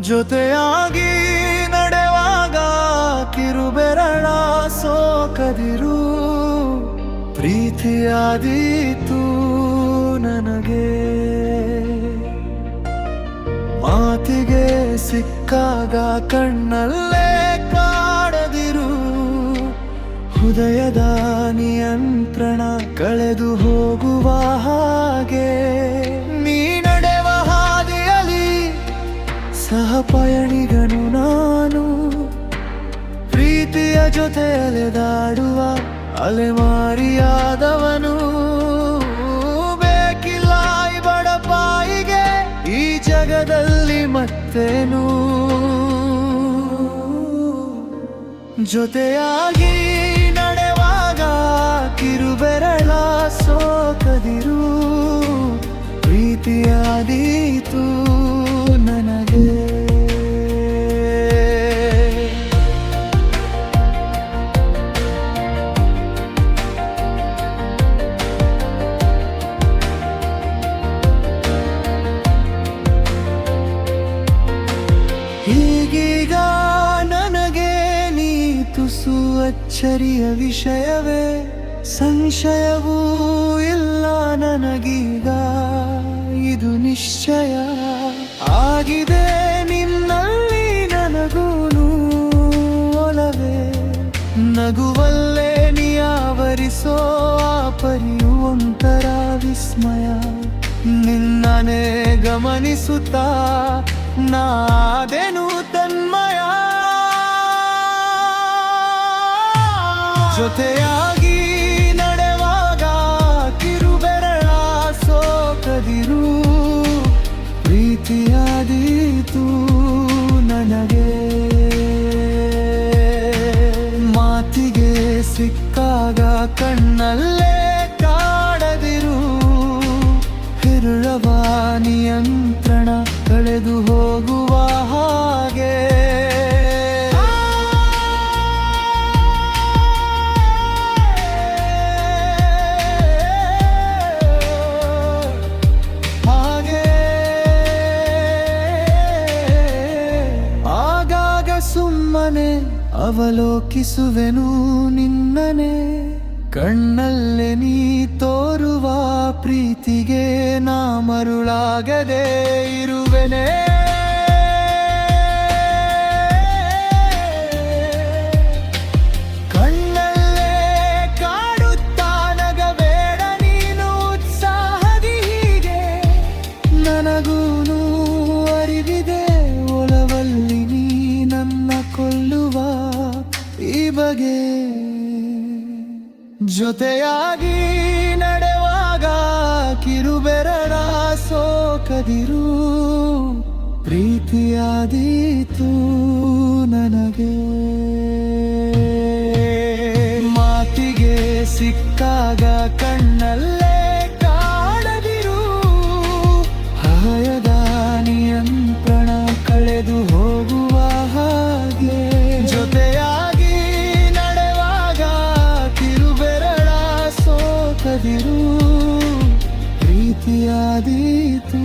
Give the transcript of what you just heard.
ಜೊತೆಯಾಗಿ ನಡೆವಾಗ ಕಿರುಬೆರಳ ಸೋಕದಿರು, ಪ್ರೀತಿಯಾದೀತು ನನಗೆ. ಮಾತಿಗೆ ಸಿಕ್ಕಾಗ ಕಣ್ಣಲ್ಲೇ ಕಾಡದಿರು, ಹೃದಯದ ನಿಯಂತ್ರಣ ಕಳೆದು ಹೋಗುವ ಹಾಗೆ. ನೀ ನಡೆವ ಹಾದಿಯಲ್ಲಿ ಸಹಪಯಣಿಗನು ನಾನು, ಪ್ರೀತಿಯ ಜೊತೆ ಅಲೆದಾಡುವ ಅಲೆಮಾರಿಯಾದವನು. ಬೇಕಿಲ್ಲ ಈ ಬಡಪಾಯಿಗೆ ಈ ಜಗದಲ್ಲಿ ಮತ್ತೇನು. ಜೊತೆಯಾಗಿ ನಡೆವಾಗ ಕಿರುಬೆರಳ ಸೋಕದಿರು, ಪ್ರೀತಿಯಾದೀತು ನನಗೆ. ಹೀಗೀಗ ನನಗೆ ನೀ ತುಸು ಅಚ್ಚರಿಯ ವಿಷಯವೇ, ಸಂಶಯವೂ ಇಲ್ಲ ನನಗೀಗ ಇದು ನಿಶ್ಚಯ. ಆಗಿದೆ ನಿನ್ನಲ್ಲಿ ನನಗೂನು ಒಲವೇ, ನಗುವಲ್ಲೇ ನೀ ಆವರಿಸೋ ಆ ಪರಿಯು ಒಂಥರ ವಿಸ್ಮಯ. ನಿನ್ನನೆ ಗಮನಿಸುತ್ತಾ ನಾದೆನು ತನ್ಮಯ. ಜೊತೆಯಾಗಿ ನಡೆವಾಗ ಕಿರುಬೆರಳ ಸೋಕದಿರು, ಪ್ರೀತಿಯಾದೀತು ನನಗೆ. ಮಾತಿಗೆ ಸಿಕ್ಕಾಗ ಕಣ್ಣಲ್ಲೇ ಕಾಡದಿರು, ಹಿರುಳವ ನಿಯಂತ್ರಣ ಕಳೆದು ಹೋಗುವ ಹಾಗೆ. ಆಗಾಗ ಸುಮ್ಮನೆ ಅವಲೋಕಿಸುವೆನು ನಿನ್ನನೆ, ಕಣ್ಣಲ್ಲೇ ನೀ ತೋರುವ ಪ್ರೀತಿಗೆ ನಾ ಮರುಳಾಗದೆ ಇರುವೆನೆ. ಕಣ್ಣಲ್ಲೇ ಕಾಡುತ್ತಾ ನಗಬೇಡ ನೀನು ಉತ್ಸಾಹದಿ ಹೀಗೆ, ನನಗೂನು ಅರಿವಿದೆ ಒಲವಲ್ಲಿ ನೀ ನನ್ನ ಕೊಲ್ಲುವ ಈ ಬಗೆ. ಜೊತೆಯಾಗಿ ನಡೆವಾಗ ಕಿರುಬೆರಳ ಸೋಕದಿರು, ಪ್ರೀತಿಯಾದೀತು ನನಗೆ. ಮಾತಿಗೆ ಸಿಕ್ಕಾಗ ಕಣ್ಣಲ್ಲೇ ಕಾಡದಿರು, ಹೃದಯದ ನಿಯಂತ್ರಣ ಕಳೆದು ಹೋಗುವ ಹಾಗೆ. ಜೊತೆಯಾಗಿ ನಡೆವಾಗ ಕಿರುಬೆರಳ ಸೋಕದಿರು, ಪ್ರೀತಿಯಾದೀತು